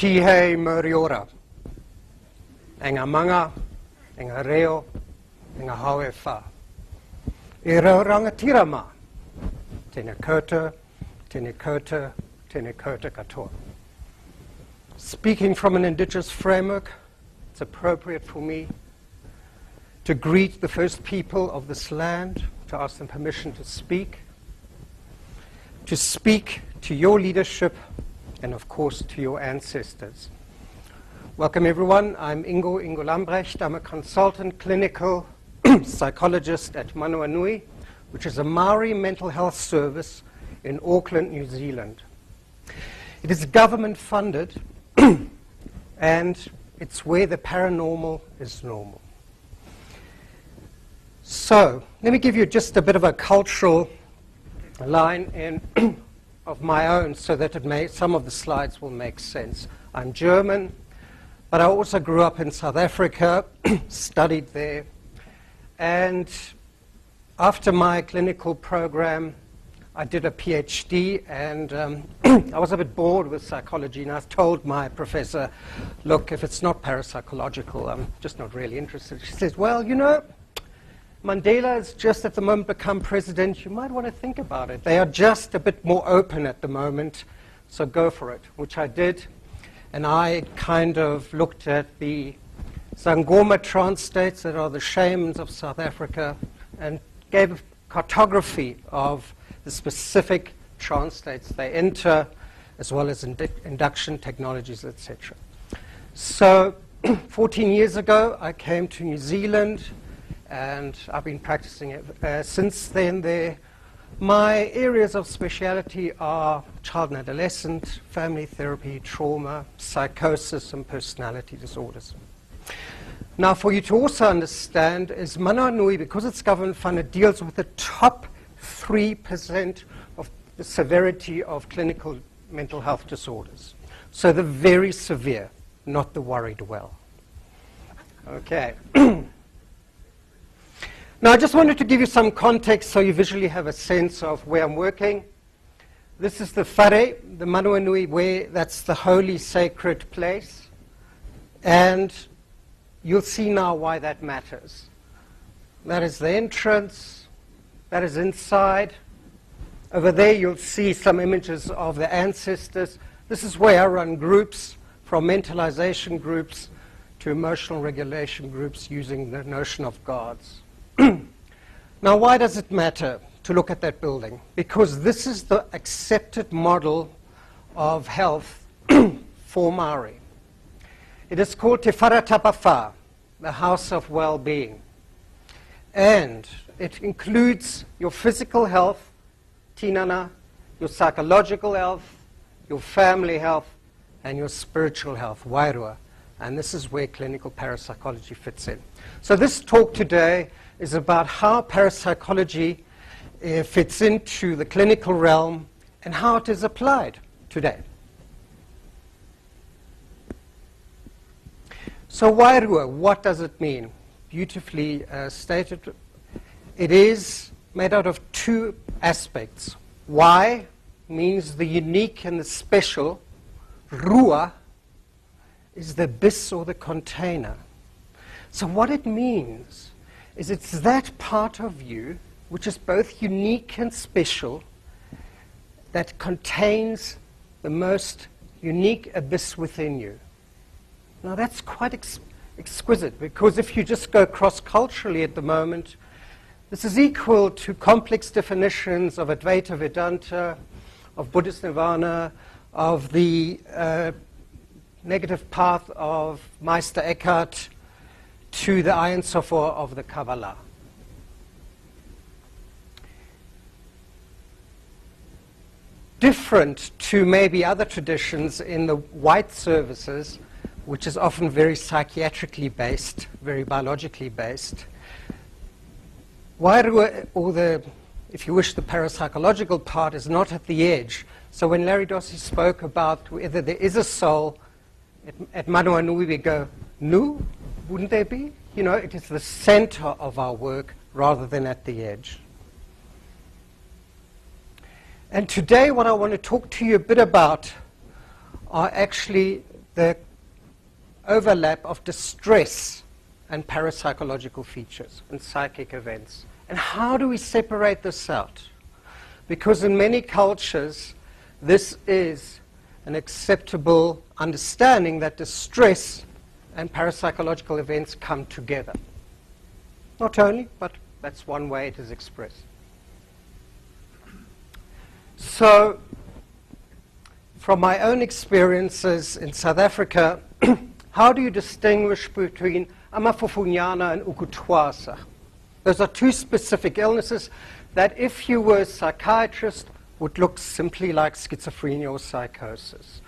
Tihe Moriora, Enga Manga, Enga Reo, Enga Haue Wha. E Rangatira Ma, Tēnā koutou, Tēnā koutou, Tēnā koutou katoa. Speaking from an indigenous framework, it's appropriate for me to greet the first people of this land, to ask them permission to speak to your leadership, and of course to your ancestors. Welcome everyone, I'm Ingo Lambrecht. I'm a consultant clinical psychologist at Manawanui, which is a Maori mental health service in Auckland, New Zealand. It is government funded and it's where the paranormal is normal. So, let me give you just a bit of a cultural line of my own so that some of the slides will make sense. I'm German, but I also grew up in South Africa, studied there, and after my clinical program, I did a PhD, and I was a bit bored with psychology, and I told my professor, look, if it's not parapsychological, I'm just not really interested. She says, well, you know, Mandela has just at the moment become president. You might want to think about it. They are just a bit more open at the moment, so go for it, which I did. And I kind of looked at the Sangoma trance states that are the shamans of South Africa and gave a cartography of the specific trance states they enter, as well as induction technologies, etc. So 14 years ago, I came to New Zealand, and I've been practicing it since then there. My areas of speciality are child and adolescent, family therapy, trauma, psychosis, and personality disorders. Now, for you to also understand, is Manawanui, because it's government funded, deals with the top 3% of the severity of clinical mental health disorders. So the very severe, not the worried well. Okay. Now, I just wanted to give you some context so you visually have a sense of where I'm working. This is the whare, the Manawanui, where that's the holy sacred place. And you'll see now why that matters. That is the entrance. That is inside. Over there, you'll see some images of the ancestors. This is where I run groups, from mentalization groups to emotional regulation groups using the notion of gods. Now, why does it matter to look at that building? Because this is the accepted model of health for Marae. It is called Te Whare Tapa Wha, the house of well-being. And it includes your physical health, tinana, your psychological health, your family health, and your spiritual health, Wairua. And this is where clinical parapsychology fits in. So this talk today is about how parapsychology fits into the clinical realm and how it is applied today. So Wairua, what does it mean? Beautifully stated. It is made out of two aspects. Wai means the unique and the special. Rua is the abyss or the container. So what it means is it's that part of you which is both unique and special that contains the most unique abyss within you. Now that's quite exquisite, because if you just go cross-culturally at the moment, this is equal to complex definitions of Advaita Vedanta, of Buddhist Nirvana, of the negative path of Meister Eckhart, to the Ein Sofer of the Kabbalah. Different to maybe other traditions in the white services, which is often very psychiatrically based, very biologically based. Wairua, or the, if you wish, the parapsychological part, is not at the edge. So when Larry Dossey spoke about whether there is a soul, at Manawanui we go, no, wouldn't there be? You know, it is the center of our work rather than at the edge. And today what I want to talk to you a bit about are actually the overlap of distress and parapsychological features and psychic events. And how do we separate this out? Because in many cultures, this is an acceptable understanding that distress and parapsychological events come together. Not only, but that's one way it is expressed. So, from my own experiences in South Africa, how do you distinguish between amafufunyana and ukutwasa? Those are two specific illnesses that, if you were a psychiatrist, would look simply like schizophrenia or psychosis.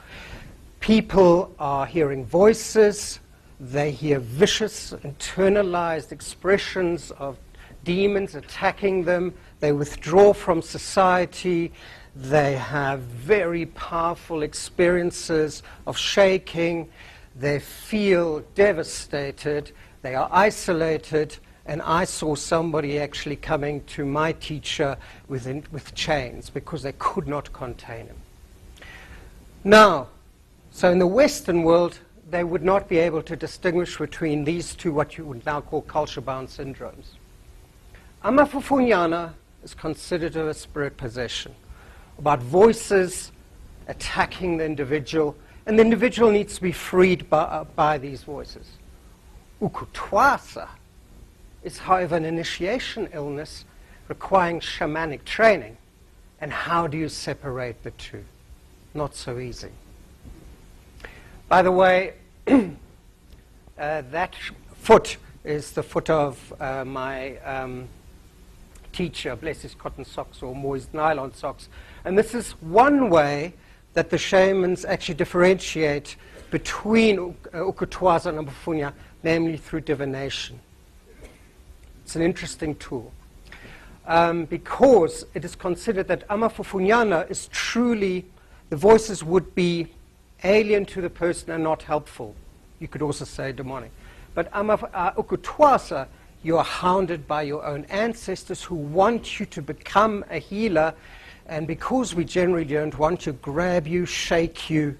People are hearing voices, they hear vicious, internalized expressions of demons attacking them, they withdraw from society, they have very powerful experiences of shaking, they feel devastated, they are isolated, and I saw somebody actually coming to my teacher with chains because they could not contain him. Now, so in the Western world, they would not be able to distinguish between these two, what you would now call culture-bound syndromes. Amafufunyana is considered a spirit possession, about voices attacking the individual, and the individual needs to be freed by these voices. Ukutwasa is, however, an initiation illness requiring shamanic training. And how do you separate the two? Not so easy. By the way, that foot is the foot of my teacher, bless his cotton socks or moist nylon socks. And this is one way that the shamans actually differentiate between ukutwaza and amafufunya, namely through divination. It's an interesting tool because it is considered that amafufunyana is truly, the voices would be alien to the person and not helpful. You could also say demonic. But ukutwasa, you are hounded by your own ancestors who want you to become a healer, and because we generally don't want to, grab you, shake you,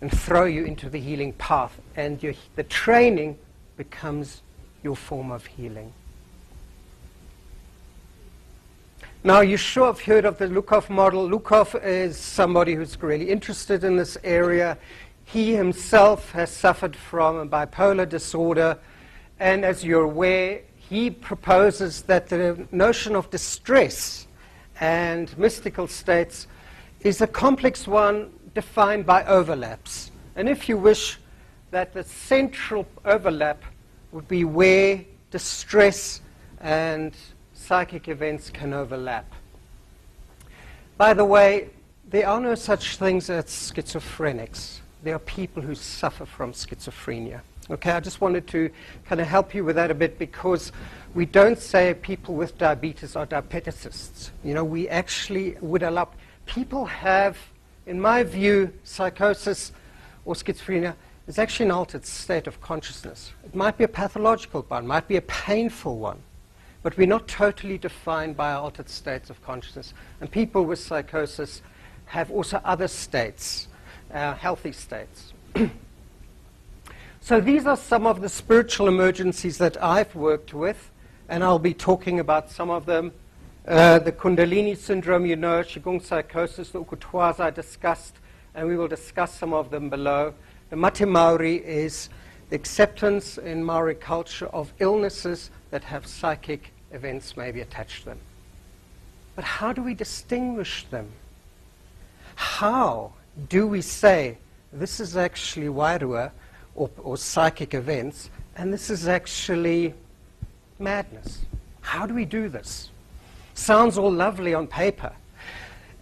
and throw you into the healing path. And the training becomes your form of healing. Now, you sure have heard of the Lukov model. Lukov is somebody who's really interested in this area. He himself has suffered from a bipolar disorder, and as you're aware, he proposes that the notion of distress and mystical states is a complex one defined by overlaps. And if you wish, that the central overlap would be where distress and psychic events can overlap. By the way, there are no such things as schizophrenics. There are people who suffer from schizophrenia. Okay, I just wanted to kind of help you with that a bit, because we don't say people with diabetes are diabeticists. You know, we actually would allow people have, in my view, psychosis or schizophrenia is actually an altered state of consciousness. It might be a pathological one, might be a painful one, but we're not totally defined by altered states of consciousness. And people with psychosis have also other states, healthy states. So these are some of the spiritual emergencies that I've worked with, and I'll be talking about some of them. The Kundalini syndrome, you know, Qigong Psychosis, the ukutwaza I discussed, and we will discuss some of them below. The Mate Maori is the acceptance in Maori culture of illnesses that have psychic events maybe attached to them. But how do we distinguish them? How do we say this is actually Wairua or psychic events, and this is actually madness? How do we do this? Sounds all lovely on paper.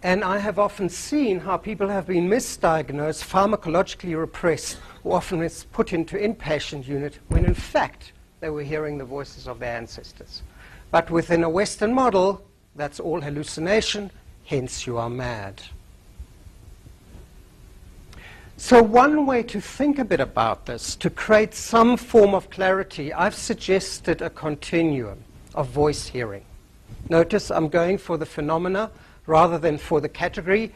And I have often seen how people have been misdiagnosed, pharmacologically repressed, or often put into inpatient unit, when in fact they were hearing the voices of their ancestors. But within a Western model, that's all hallucination, hence you are mad. So one way to think a bit about this, to create some form of clarity, I've suggested a continuum of voice hearing. Notice I'm going for the phenomena rather than for the category.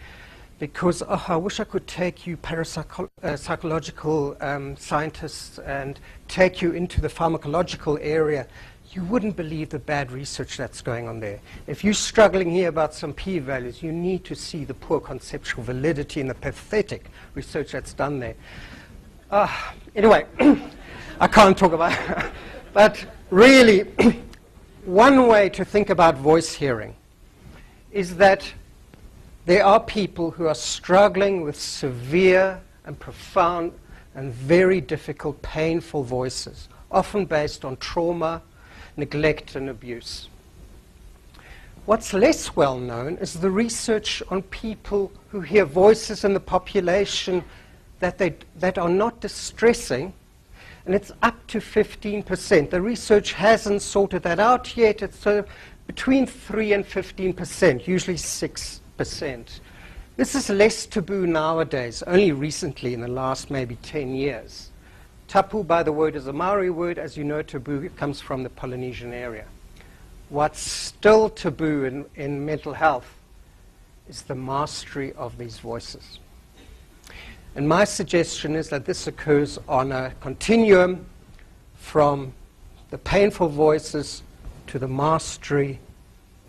because I wish I could take you parapsychological scientists and take you into the pharmacological area. You wouldn't believe the bad research that's going on there. If you're struggling here about some p-values, you need to see the poor conceptual validity and the pathetic research that's done there. Anyway, I can't talk about it. But really, one way to think about voice hearing is that there are people who are struggling with severe and profound and very difficult, painful voices, often based on trauma, neglect, and abuse. What's less well known is the research on people who hear voices in the population that are not distressing, and it's up to 15%. The research hasn't sorted that out yet. It's between 3 and 15%, usually 6%. This is less taboo nowadays, only recently in the last maybe 10 years. Tapu, by the word, is a Maori word. As you know, taboo comes from the Polynesian area. What's still taboo in mental health is the mastery of these voices. And my suggestion is that this occurs on a continuum from the painful voices to the mastery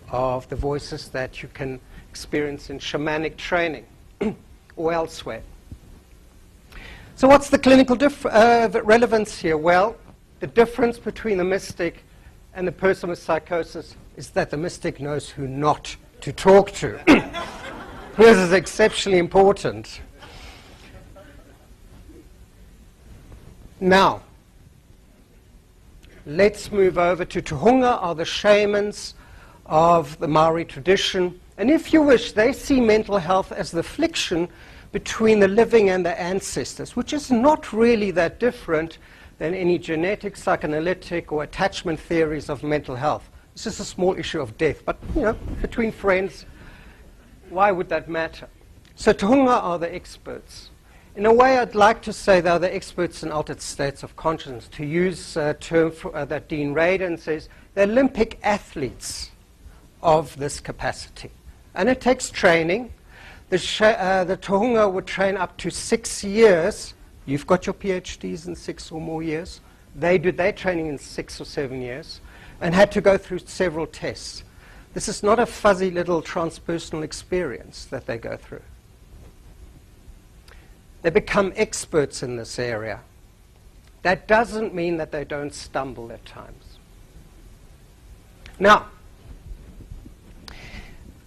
of the voices that you can experience in shamanic training or elsewhere. So what's the clinical relevance here? Well, the difference between the mystic and the person with psychosis is that the mystic knows who not to talk to. This is exceptionally important. Now, let's move over to tohunga, are the shamans of the Maori tradition. And if you wish, they see mental health as the friction between the living and the ancestors, which is not really that different than any genetic, psychoanalytic, or attachment theories of mental health. It's just a small issue of death. But, you know, between friends, why would that matter? So tohunga are the experts. In a way, I'd like to say they're the experts in altered states of consciousness. To use a term that Dean Radin says, they're Olympic athletes of this capacity. And it takes training. The tohunga would train up to 6 years. You've got your PhDs in 6 or more years. They did their training in 6 or 7 years and had to go through several tests. This is not a fuzzy little transpersonal experience that they go through. They become experts in this area. That doesn't mean that they don't stumble at times. Now,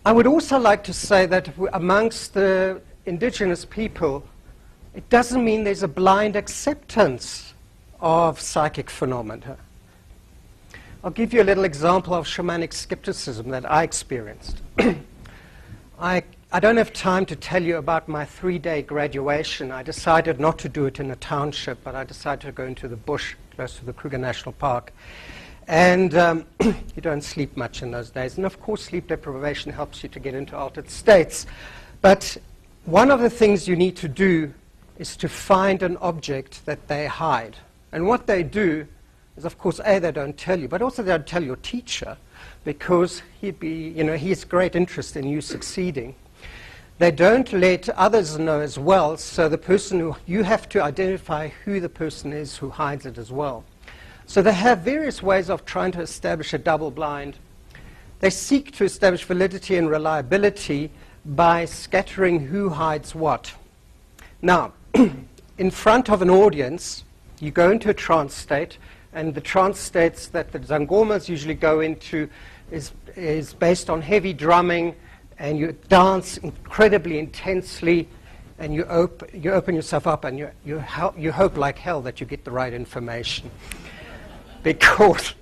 I would also like to say that amongst the indigenous people, it doesn't mean there's a blind acceptance of psychic phenomena. I'll give you a little example of shamanic skepticism that I experienced. I don't have time to tell you about my 3-day graduation. I decided not to do it in a township, but I decided to go into the bush close to the Kruger National Park. And you don't sleep much in those days. And of course, sleep deprivation helps you to get into altered states. But one of the things you need to do is to find an object that they hide. And what they do is, of course, A, they don't tell you, but also they don't tell your teacher, because he has great interest in you succeeding. They don't let others know as well, so the person who, you have to identify who the person is who hides it as well. So they have various ways of trying to establish a double blind. They seek to establish validity and reliability by scattering who hides what. Now, in front of an audience, you go into a trance state, and the trance states that the sangomas usually go into is based on heavy drumming, and you dance incredibly intensely, and you open yourself up, and you hope like hell that you get the right information. Because,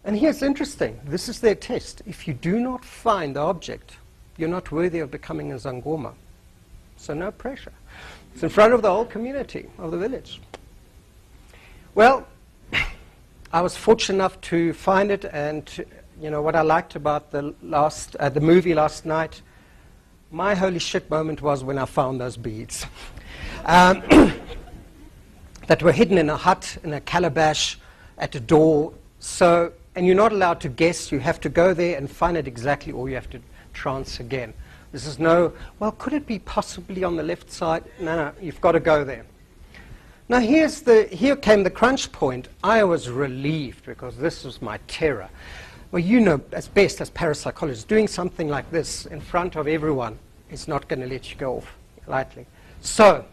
and here's interesting, this is their test. If you do not find the object, you're not worthy of becoming a sangoma. So no pressure. It's in front of the whole community of the village. Well, I was fortunate enough to find it, and what I liked about the movie last night, my holy shit moment was when I found those beads that were hidden in a hut, in a calabash, at a door. And you're not allowed to guess. You have to go there and find it exactly, or you have to trance again. This is no, well, could it be possibly on the left side? No, no, you've got to go there. Now here came the crunch point. I was relieved because this was my terror. Well, you know as best as parapsychologists, doing something like this in front of everyone is not going to let you go off lightly. So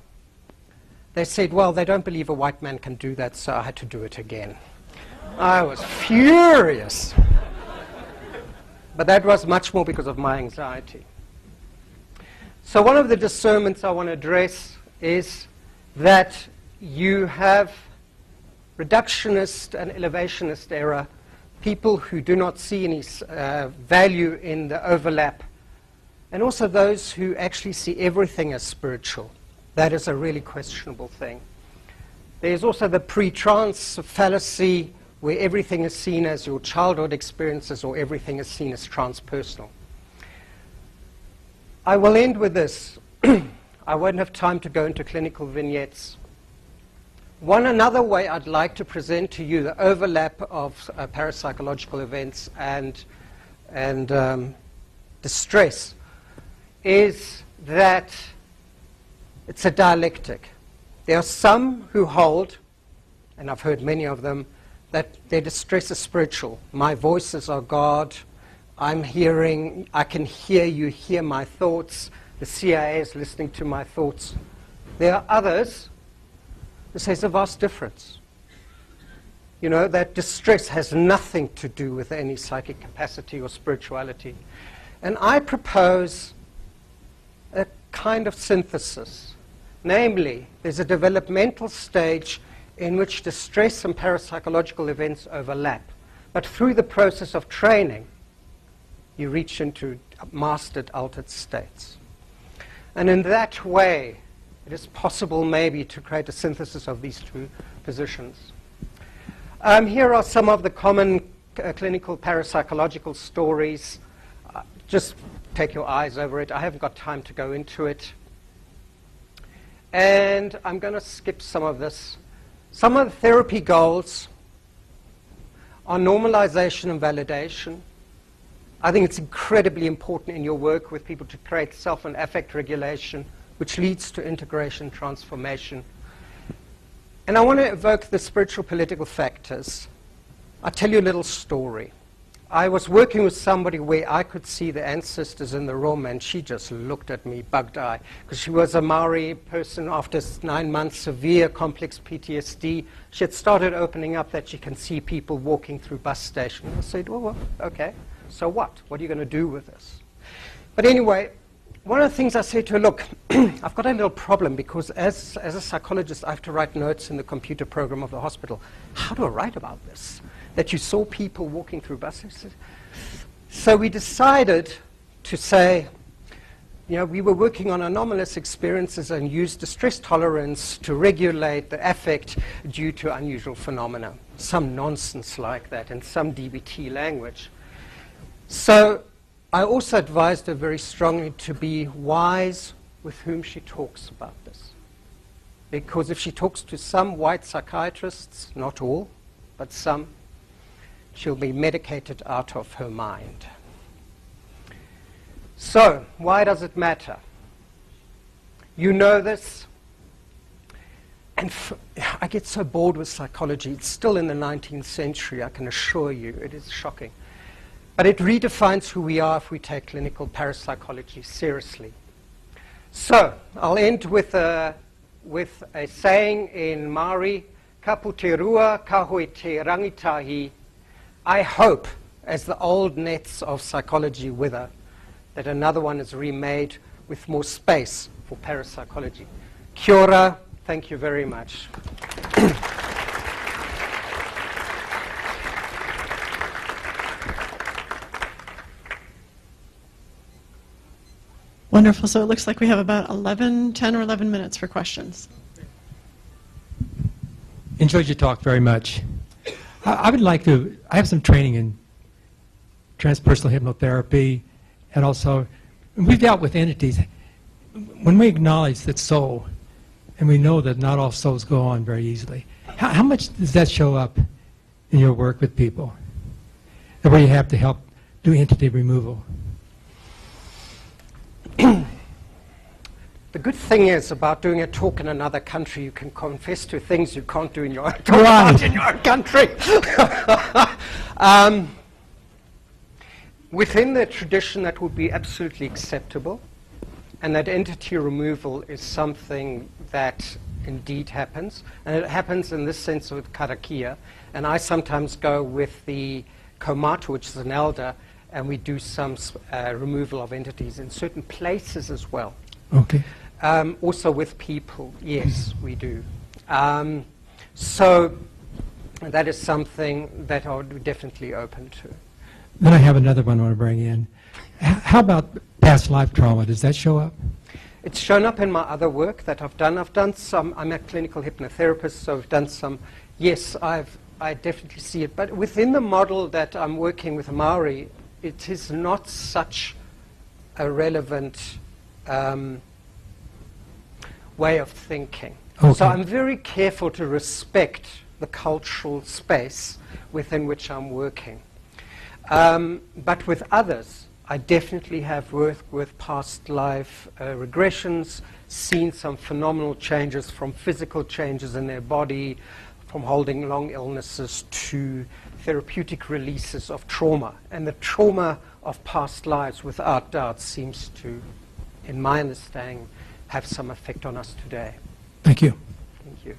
they said, well, they don't believe a white man can do that, so I had to do it again. I was furious. But that was much more because of my anxiety. So one of the discernments I want to address is that you have reductionist and elevationist era, people who do not see any value in the overlap, and also those who actually see everything as spiritual. That is a really questionable thing. There's also the pre-trance fallacy, where everything is seen as your childhood experiences or everything is seen as transpersonal. I will end with this. I won't have time to go into clinical vignettes. Another way I'd like to present to you the overlap of parapsychological events and distress is that it's a dialectic. There are some who hold, and I've heard many of them, that their distress is spiritual. My voices are God. I can hear you hear my thoughts. The CIA is listening to my thoughts. There are others who say it's a vast difference. You know, that distress has nothing to do with any psychic capacity or spirituality. And I propose a kind of synthesis. Namely, there's a developmental stage in which distress and parapsychological events overlap. But through the process of training, you reach into mastered, altered states. And in that way, it is possible maybe to create a synthesis of these two positions. Here are some of the common clinical parapsychological stories. Just take your eyes over it. I haven't got time to go into it. And I'm going to skip some of this. Some of the therapy goals are normalization and validation. I think it's incredibly important in your work with people to create self and affect regulation, which leads to integration, transformation. And I want to evoke the spiritual political factors. I'll tell you a little story. I was working with somebody where I could see the ancestors in the room, and she just looked at me, bugged-eyed, because she was a Marae person after 9 months, severe complex PTSD. She had started opening up that she can see people walking through bus stations. I said, well, okay, so what? What are you going to do with this? But anyway, one of the things I said to her, look, I've got a little problem, because as a psychologist, I have to write notes in the computer program of the hospital. How do I write about this? That you saw people walking through buses. So we decided to say, we were working on anomalous experiences and used distress tolerance to regulate the affect due to unusual phenomena. Some nonsense like that in some DBT language. So I also advised her very strongly to be wise with whom she talks about this. Because if she talks to some white psychiatrists, not all, but some, she'll be medicated out of her mind. So, why does it matter? You know this. And I get so bored with psychology. It's still in the 19th century, I can assure you. It is shocking. But it redefines who we are if we take clinical parapsychology seriously. So, I'll end with a saying in Maori, "Kapu te rua, kahoi te rangitahi." I hope, as the old nets of psychology wither, that another one is remade with more space for parapsychology. Kia ora, thank you very much. Wonderful. So it looks like we have about 10 or 11 minutes for questions. Enjoyed your talk very much. I have some training in transpersonal hypnotherapy, and also we've dealt with entities. When we acknowledge that soul, and we know that not all souls go on very easily, how much does that show up in your work with people, where you have to help do entity removal? The good thing is about doing a talk in another country, you can confess to things you can't do in your own, in your own country. Within the tradition, that would be absolutely acceptable, and that entity removal is something that indeed happens, and it happens in this sense with karakia, and I sometimes go with the komatu, which is an elder, and we do some removal of entities in certain places as well. Okay. Also with people, yes, we do. So that is something that I would be definitely open to. Then I have another one I want to bring in. How about past life trauma? Does that show up? It's shown up in my other work that I've done. I've done some, I'm a clinical hypnotherapist, so I've done some, yes, I definitely see it. But within the model that I'm working with Maori, it is not such a relevant way of thinking. Okay. So I'm very careful to respect the cultural space within which I'm working. But with others, I definitely have worked with past life regressions, seen some phenomenal changes, from physical changes in their body, from holding long illnesses to therapeutic releases of trauma. And the trauma of past lives, without doubt, seems to, in my understanding, have some effect on us today. Thank you. Thank you.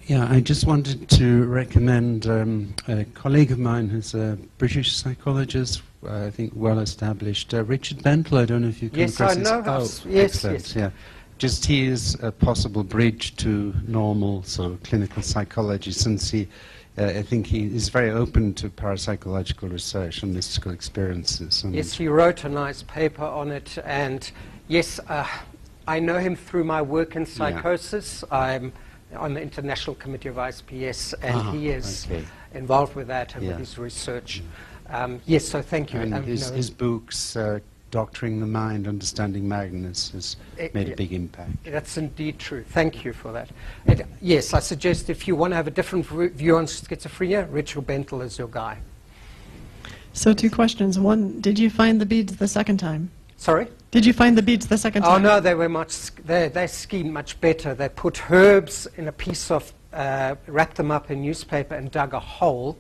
Yeah, I just wanted to recommend a colleague of mine who's a British psychologist, I think well established, Richard Bentle. I don't know if you come Yes, across I his... know. Oh, Yes, excellent, yes. yeah. Just he is a possible bridge to normal sort of clinical psychology, since he, I think he is very open to parapsychological research and mystical experiences. And Yes, he wrote a nice paper on it, and yes, I know him through my work in psychosis. I'm on the International Committee of ISPS, and he is involved with that and with his research. Yes, so thank you. And his books, Doctoring the Mind, Understanding Madness, has made a big impact. That's indeed true. Thank you for that. Yes, I suggest if you want to have a different view on schizophrenia, Richard Bentle is your guy. So 2 questions. One, did you find the beads the second time? Sorry? Did you find the beads the second time? Oh no, they were they schemed much better. They put herbs in a piece of, wrapped them up in newspaper and dug a hole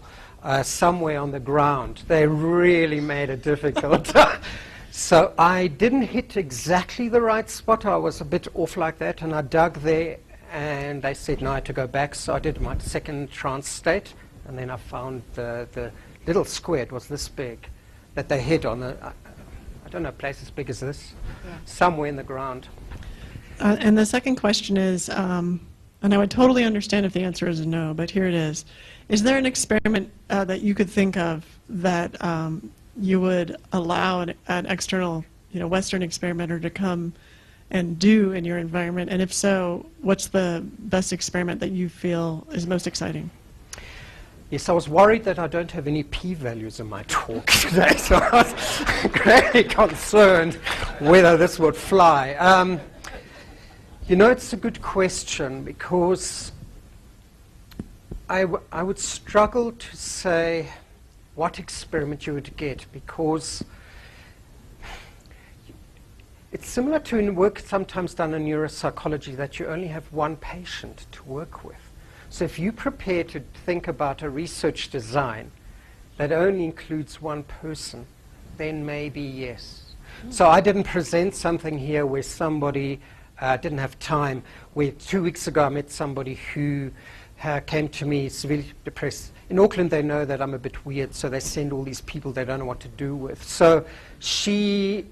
somewhere on the ground. They really made it difficult. So I didn't hit exactly the right spot. I was a bit off like that, and I dug there, and they said no, I had to go back. So I did my second trance state, and then I found the little square. It was this big that they hid on the, I don't know, a place as big as this, somewhere in the ground. And the second question is, and I would totally understand if the answer is no, but here it is. Is there an experiment that you could think of that you would allow an external, Western experimenter to come and do in your environment? And if so, what's the best experiment that you feel is most exciting? Yes, I was worried that I don't have any p-values in my talk today, so I was greatly concerned whether this would fly. It's a good question, because I would struggle to say what experiment you would get, because it's similar to in work sometimes done in neuropsychology, that you only have one patient to work with. So if you prepare to think about a research design that only includes one person, then maybe yes. So I didn't present something here where somebody didn't have time, where 2 weeks ago I met somebody who came to me severely depressed. In Auckland they know that I'm a bit weird, so they send all these people they don't know what to do with. So she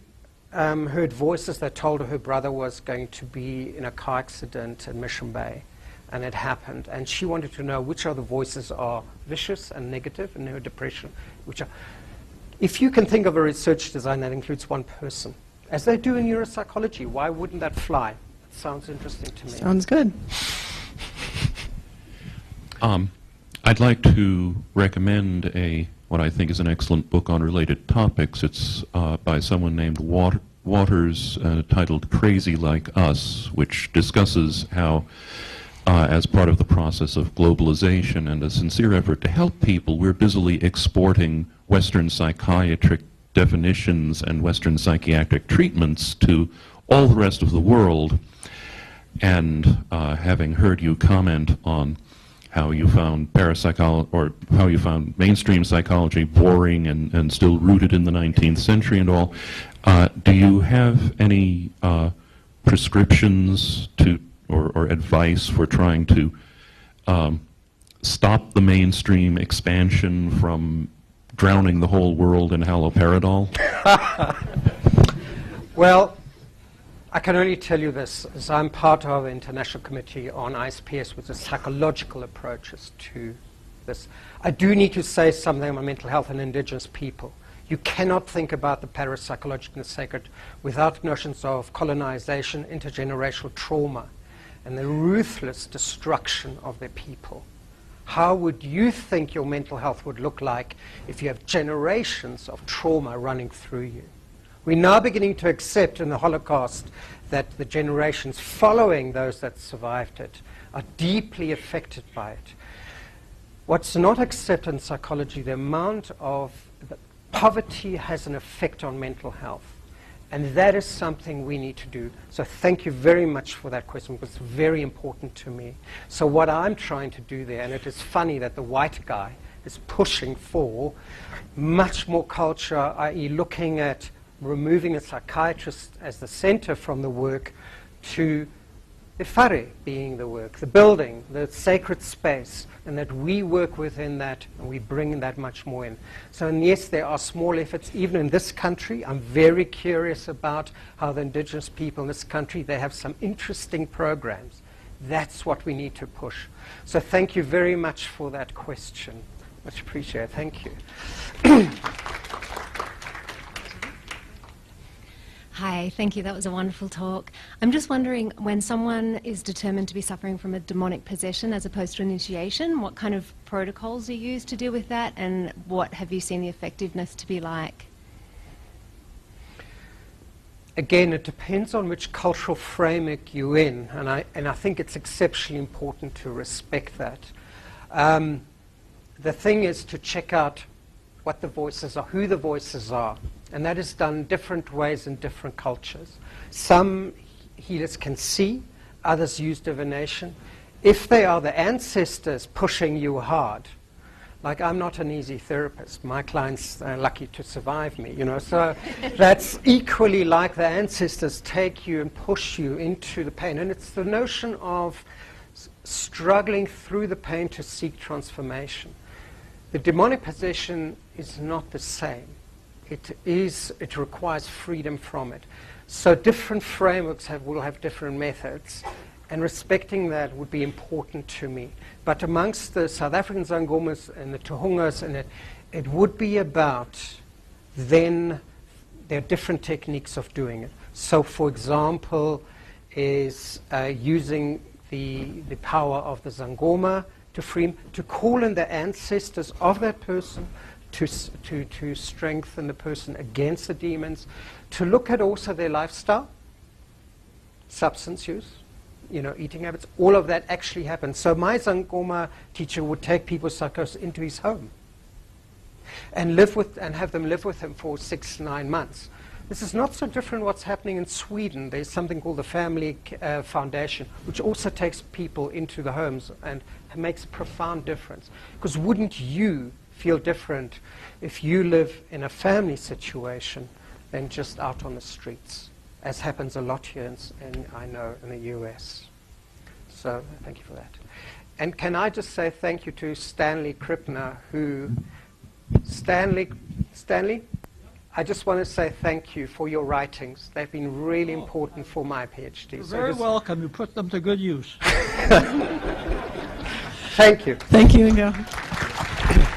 heard voices that told her brother was going to be in a car accident in Mission Bay. And it happened, and she wanted to know which of the voices are vicious and negative in her depression. If you can think of a research design that includes one person, as they do in neuropsychology, why wouldn't that fly? It sounds interesting to me. Sounds good. I'd like to recommend what I think is an excellent book on related topics. It's by someone named Waters, titled Crazy Like Us, which discusses how as part of the process of globalization and a sincere effort to help people, we're busily exporting Western psychiatric definitions and Western psychiatric treatments to all the rest of the world. And having heard you comment on how you found parapsychology, or how you found mainstream psychology boring and still rooted in the 19th century and all, do you have any prescriptions to or advice for trying to stop the mainstream expansion from drowning the whole world in haloperidol? Well, I can only tell you this, as I'm part of the International Committee on ISPS, with the psychological approaches to this. I do need to say something on mental health and indigenous people. You cannot think about the parapsychological and sacred without notions of colonization, intergenerational trauma, and the ruthless destruction of their people. How would you think your mental health would look like if you have generations of trauma running through you? We're now beginning to accept in the Holocaust that the generations following those that survived it are deeply affected by it. What's not accepted in psychology, the amount of poverty has an effect on mental health. And that is something we need to do. So thank you very much for that question, because it's very important to me. So what I'm trying to do there, and it is funny that the white guy is pushing for much more culture, i.e. looking at removing a psychiatrist as the center from the work to the whare being the work, the building, the sacred space, and that we work within that and we bring that much more in. So, and yes, there are small efforts, even in this country. I'm very curious about how the indigenous people in this country, they have some interesting programs. That's what we need to push. So thank you very much for that question. Much appreciated. Thank you. Hi, thank you. That was a wonderful talk. I'm just wondering, when someone is determined to be suffering from a demonic possession as opposed to initiation, what kind of protocols are used to deal with that, and what have you seen the effectiveness to be like? Again, it depends on which cultural framework you're in, and I think it's exceptionally important to respect that. The thing is to check out what the voices are, who the voices are. And that is done different ways in different cultures. Some healers can see, others use divination. If they are the ancestors pushing you hard, like I'm not an easy therapist, my clients are lucky to survive me, you know, so that's equally like the ancestors take you and push you into the pain. And it's the notion of struggling through the pain to seek transformation. The demonic possession is not the same. It requires freedom from it. So different frameworks will have different methods, and respecting that would be important to me. But amongst the South African sangomas and the tohungas, and it would be about then there are different techniques of doing it. So for example, is using the power of the sangoma to free him, to call in the ancestors of that person, to strengthen the person against the demons, to look at also their lifestyle, substance use, you know, eating habits, all of that actually happens. So my sangoma teacher would take people with psychosis into his home and have them live with him for 6-9 months. This is not so different what's happening in Sweden. There's something called the Family Foundation, which also takes people into the homes and makes a profound difference. Because wouldn't you feel different if you live in a family situation than just out on the streets, as happens a lot here I know in the US. So thank you for that. And can I just say thank you to Stanley Krippner, Stanley, I just want to say thank you for your writings. They've been really important for my PhD. You're very welcome. You put them to good use. Thank you. Thank you, Ingo.